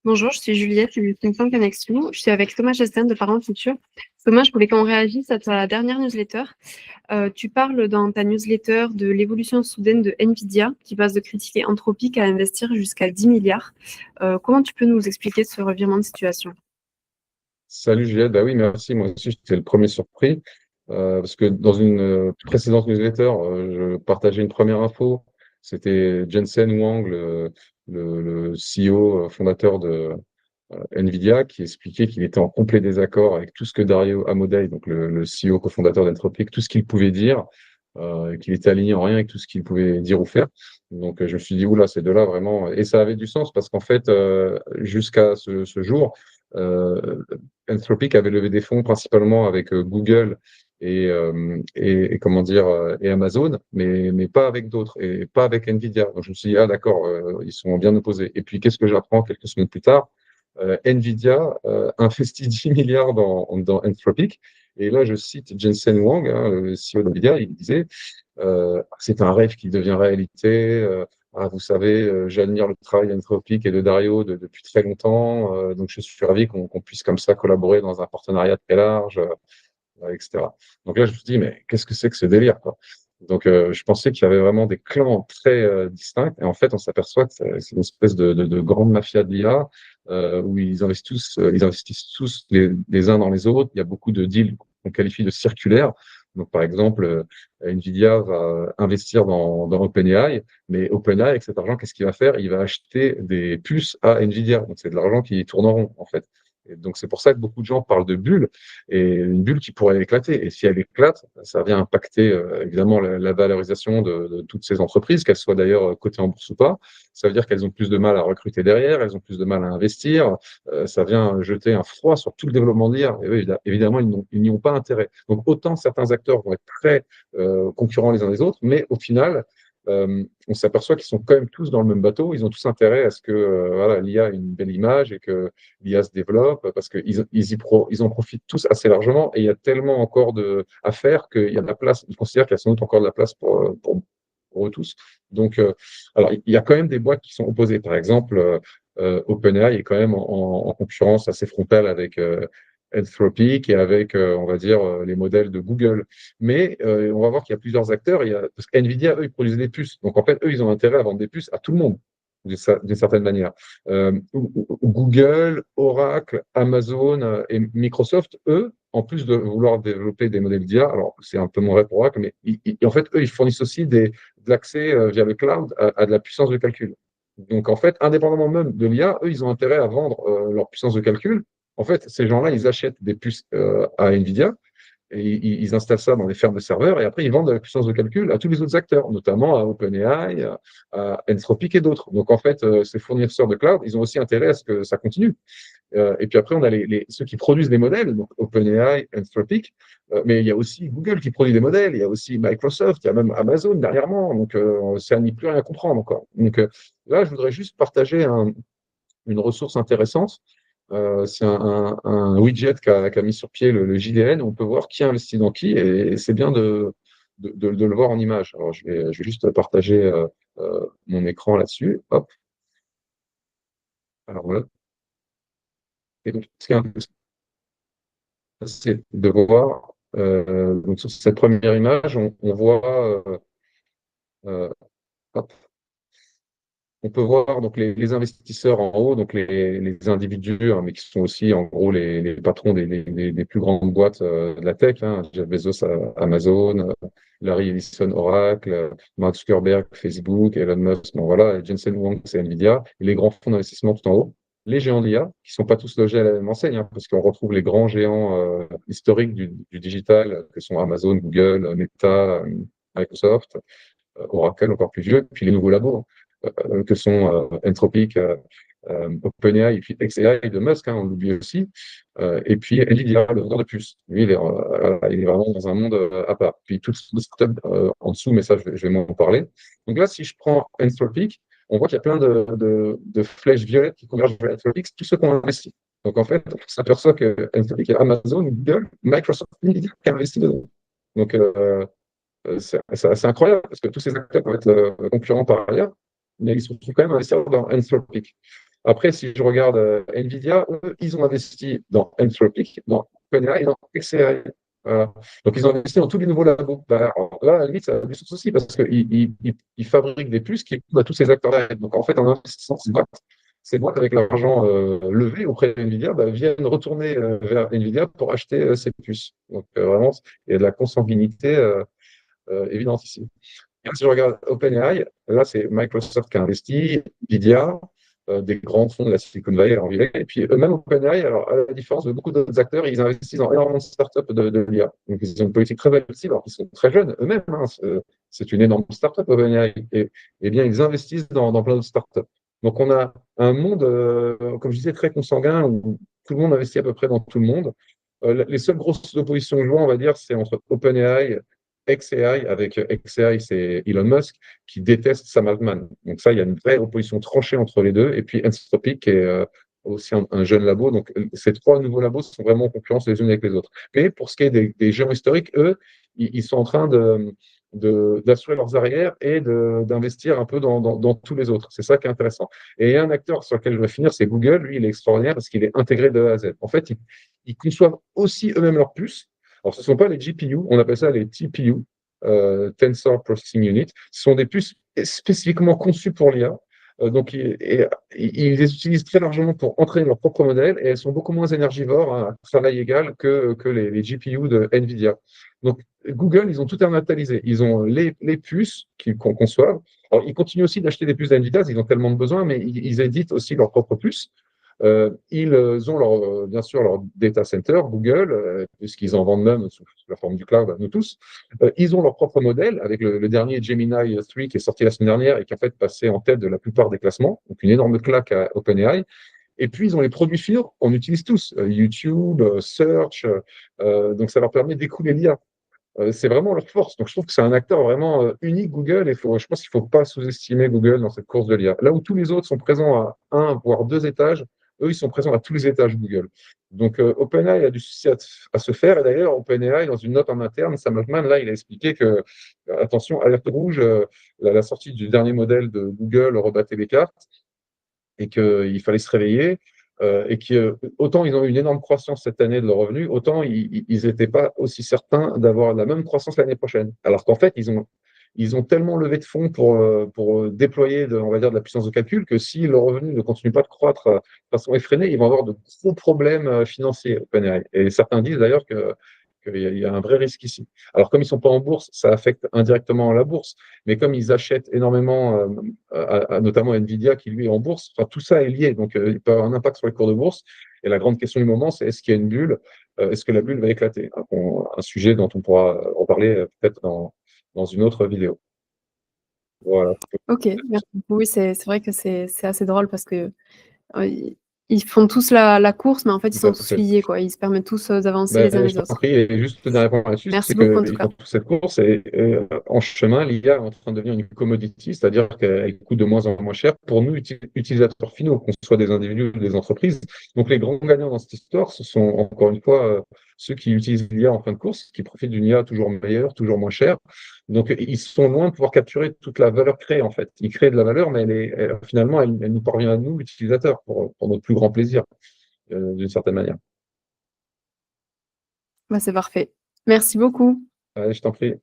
Bonjour, je suis Juliette du think tank Connexion. Je suis avec Thomas Chastain de Parents Futur. Thomas, je voulais qu'on réagisse à ta dernière newsletter. Tu parles dans ta newsletter de l'évolution soudaine de Nvidia, qui passe de critiquer Anthropic à investir jusqu'à 10 milliards. Comment tu peux nous expliquer ce revirement de situation? Salut Juliette, bah oui, merci. Moi aussi, j'étais le premier surpris parce que dans une précédente newsletter, je partageais une première info. C'était Jensen Huang, le CEO fondateur de Nvidia, qui expliquait qu'il était en complet désaccord avec tout ce que Dario Amodei, donc le CEO cofondateur d'Anthropic, tout ce qu'il pouvait dire, qu'il était aligné en rien avec tout ce qu'il pouvait dire ou faire. Donc je me suis dit, oula, ces deux-là vraiment. Et ça avait du sens parce qu'en fait, jusqu'à ce jour, euh, Anthropic avait levé des fonds principalement avec Google et comment dire et Amazon, mais pas avec d'autres et pas avec Nvidia. Donc je me suis dit, ah d'accord, ils sont bien opposés. Et puis qu'est-ce que j'apprends quelques semaines plus tard? Nvidia investit 10 milliards dans Anthropic. Et là, je cite Jensen Huang, hein, le CEO d'Nvidia, il disait c'est un rêve qui devient réalité. Vous savez, j'admire le travail d'Anthropic et de Dario depuis très longtemps. Donc, je suis ravi qu'on puisse comme ça collaborer dans un partenariat très large, etc. Donc là, je me suis dit, mais qu'est-ce que c'est que ce délire, quoi? Donc, je pensais qu'il y avait vraiment des clans très distincts. Et en fait, on s'aperçoit que c'est une espèce de grande mafia de l'IA où ils investissent tous les uns dans les autres. Il y a beaucoup de deals qu'on qualifie de circulaires. Donc, par exemple, Nvidia va investir dans OpenAI, mais OpenAI, avec cet argent, qu'est-ce qu'il va faire? Il va acheter des puces à Nvidia. Donc, c'est de l'argent qui tourne en rond, en fait. Et donc, c'est pour ça que beaucoup de gens parlent de bulles et une bulle qui pourrait éclater. Et si elle éclate, ça vient impacter évidemment la valorisation de toutes ces entreprises, qu'elles soient d'ailleurs cotées en bourse ou pas. Ça veut dire qu'elles ont plus de mal à recruter derrière, elles ont plus de mal à investir. Ça vient jeter un froid sur tout le développement de l'IA. Et eux, évidemment, ils n'y ont pas intérêt. Donc autant certains acteurs vont être très concurrents les uns des autres, mais au final, on s'aperçoit qu'ils sont quand même tous dans le même bateau. Ils ont tous intérêt à ce que voilà, l'IA ait une belle image et que l'IA se développe parce qu'ils en profitent tous assez largement et il y a tellement encore à faire qu'il y a de la place. Ils considèrent qu'il y a sans doute encore de la place pour eux tous. Donc, alors, il y a quand même des boîtes qui sont opposées. Par exemple, OpenAI est quand même en concurrence assez frontale avec Anthropic et avec, on va dire, les modèles de Google. Mais on va voir qu'il y a plusieurs acteurs. Parce qu'NVIDIA, eux, ils produisent des puces. Donc, en fait, eux, ils ont intérêt à vendre des puces à tout le monde, d'une certaine manière. Google, Oracle, Amazon et Microsoft, eux, en plus de vouloir développer des modèles d'IA, alors c'est un peu moins vrai pour Oracle, mais en fait, eux, ils fournissent aussi de l'accès via le cloud à de la puissance de calcul. Donc, en fait, indépendamment même de l'IA, eux, ils ont intérêt à vendre leur puissance de calcul. En fait, ces gens-là, ils achètent des puces à NVIDIA et ils installent ça dans des fermes de serveurs et après ils vendent de la puissance de calcul à tous les autres acteurs, notamment à OpenAI, à Anthropic et d'autres. Donc en fait, ces fournisseurs de cloud, ils ont aussi intérêt à ce que ça continue. Et puis après, on a ceux qui produisent des modèles, donc OpenAI, Anthropic, mais il y a aussi Google qui produit des modèles, il y a aussi Microsoft, il y a même Amazon dernièrement, donc c'est à n'y plus rien comprendre encore. Donc là, je voudrais juste partager une ressource intéressante. C'est un widget qu'a mis sur pied le JDN. On peut voir qui investit dans qui et c'est bien de le voir en image. Alors, je vais juste partager mon écran là-dessus. Hop. Alors voilà. Et donc, ce qui est intéressant, c'est de voir, donc sur cette première image, on voit, hop, on peut voir donc les investisseurs en haut, donc les individus, hein, mais qui sont aussi en gros les patrons des plus grandes boîtes de la tech, hein, Jeff Bezos, Amazon, Larry Ellison, Oracle, Mark Zuckerberg, Facebook, Elon Musk, bon voilà, Jensen Huang, c'est Nvidia, et les grands fonds d'investissement tout en haut. Les géants de l'IA, qui ne sont pas tous logés à la même enseigne, hein, parce qu'on retrouve les grands géants historiques du digital, que sont Amazon, Google, Meta, Microsoft, Oracle encore plus vieux, puis les nouveaux labos que sont Anthropic, OpenAI, et puis XAI de Musk, hein, on l'oublie aussi, et puis Nvidia, le vendeur de puces. Lui, il est vraiment dans un monde à part. Puis toutes les startups en dessous, mais ça, je vais m'en parler. Donc là, si je prends Anthropic, on voit qu'il y a plein de flèches violettes qui convergent vers Anthropic, tous ceux qui ont investi. Donc en fait, on s'aperçoit que Anthropic, il y a Amazon, Google, Microsoft, Nvidia qui a investi dedans. Donc c'est assez incroyable parce que tous ces acteurs peuvent être concurrents par ailleurs, mais ils se retrouvent quand même à investir dans Anthropic. Après, si je regarde Nvidia, eux, ils ont investi dans Anthropic, dans OpenAI et dans xAI. Voilà. Donc, ils ont investi dans tous les nouveaux labos. Bah, alors là, à la limite, ça a du sens aussi parce qu'ils fabriquent des puces qui coûtent à tous ces acteurs derrière. Donc, en fait, en investissant ces boîtes avec l'argent levé auprès d'NVIDIA, bah, viennent retourner vers NVIDIA pour acheter ces puces. Donc, vraiment, il y a de la consanguinité évidente ici. Et si je regarde OpenAI, là, c'est Microsoft qui a investi, Nvidia, des grands fonds de la Silicon Valley en ville. Et puis, eux-mêmes, OpenAI, alors, à la différence de beaucoup d'autres acteurs, ils investissent dans énormément de startups de l'IA. Donc, ils ont une politique très agressive, alors qu'ils sont très jeunes eux-mêmes. Hein. C'est une énorme startup, OpenAI. Et bien, ils investissent dans plein d'autres startups. Donc, on a un monde, comme je disais, très consanguin, où tout le monde investit à peu près dans tout le monde. Les seules grosses oppositions que je vois, on va dire, c'est entre OpenAI xAI, avec xAI, c'est Elon Musk, qui déteste Sam Altman. Donc ça, il y a une vraie opposition tranchée entre les deux. Et puis Anthropic, qui est aussi un jeune labo. Donc ces trois nouveaux labos sont vraiment en concurrence les unes avec les autres. Mais pour ce qui est des géants historiques, eux, ils sont en train d'assurer leurs arrières et d'investir un peu dans tous les autres. C'est ça qui est intéressant. Et il y a un acteur sur lequel je vais finir, c'est Google. Lui, il est extraordinaire parce qu'il est intégré de A à Z. En fait, ils conçoivent aussi eux-mêmes leurs puces. Alors, ce ne sont pas les GPU, on appelle ça les TPU, Tensor Processing Unit. Ce sont des puces spécifiquement conçues pour l'IA. Donc, ils les utilisent très largement pour entraîner leur propre modèle et elles sont beaucoup moins énergivores à travail égal que les GPU de NVIDIA. Donc, Google, ils ont tout internalisé. Ils ont les puces qu'on conçoit. Alors, ils continuent aussi d'acheter des puces d'NVIDIA, ils ont tellement de besoins, mais ils éditent aussi leurs propres puces. Ils ont bien sûr leur data center, Google, puisqu'ils en vendent même sous la forme du cloud à nous tous. Ils ont leur propre modèle avec le dernier Gemini 3 qui est sorti la semaine dernière et qui a fait passer en tête de la plupart des classements. Donc une énorme claque à OpenAI. Et puis, ils ont les produits finaux qu'on utilise tous, YouTube, Search. Donc, ça leur permet d'écouler l'IA. C'est vraiment leur force. Donc, je trouve que c'est un acteur vraiment unique, Google. Et je pense qu'il ne faut pas sous-estimer Google dans cette course de l'IA. Là où tous les autres sont présents à un, voire deux étages, eux, ils sont présents à tous les étages Google. Donc, OpenAI a du souci à se faire. Et d'ailleurs, OpenAI, dans une note en interne, Sam Altman, là, il a expliqué que, attention, alerte rouge, la sortie du dernier modèle de Google rebattait les cartes et qu'il fallait se réveiller. Et que autant ils ont eu une énorme croissance cette année de leurs revenus, autant ils n'étaient pas aussi certains d'avoir la même croissance l'année prochaine. Alors qu'en fait, ils ont tellement levé de fonds pour déployer on va dire, de la puissance de calcul que si leurs revenus ne continuent pas de croître de façon effrénée, ils vont avoir de gros problèmes financiers, OpenAI. Et certains disent d'ailleurs qu'il y a un vrai risque ici. Alors, comme ils ne sont pas en bourse, ça affecte indirectement la bourse. Mais comme ils achètent énormément, notamment Nvidia, qui lui est en bourse, enfin, tout ça est lié. Donc, il peut avoir un impact sur les cours de bourse. Et la grande question du moment, c'est est-ce qu'il y a une bulle? Est-ce que la bulle va éclater? Un sujet dont on pourra reparler peut-être dans une autre vidéo. Voilà. Ok, merci beaucoup. Oui, c'est vrai que c'est assez drôle parce que ils font tous la course, mais en fait, ils Tout sont à tous fait. liés, quoi. Ils se permettent tous d'avancer les uns Ben, je les t'en autres. prie, et juste le dernier point là-dessus, Merci c'est beaucoup, en tout qu'ils cas. font toute cette course et en chemin, l'IA est en train de devenir une commodity, c'est-à-dire qu'elle coûte de moins en moins cher pour nous, utilisateurs finaux, qu'on soit des individus ou des entreprises. Donc les grands gagnants dans cette histoire, ce sont encore une fois ceux qui utilisent l'IA en fin de course, qui profitent d'une IA toujours meilleure, toujours moins chère. Donc ils sont loin de pouvoir capturer toute la valeur créée en fait. Ils créent de la valeur, mais finalement, elle nous parvient à nous, utilisateurs, pour notre plus grand plaisir, d'une certaine manière. Bah, c'est parfait. Merci beaucoup. Allez, je t'en prie.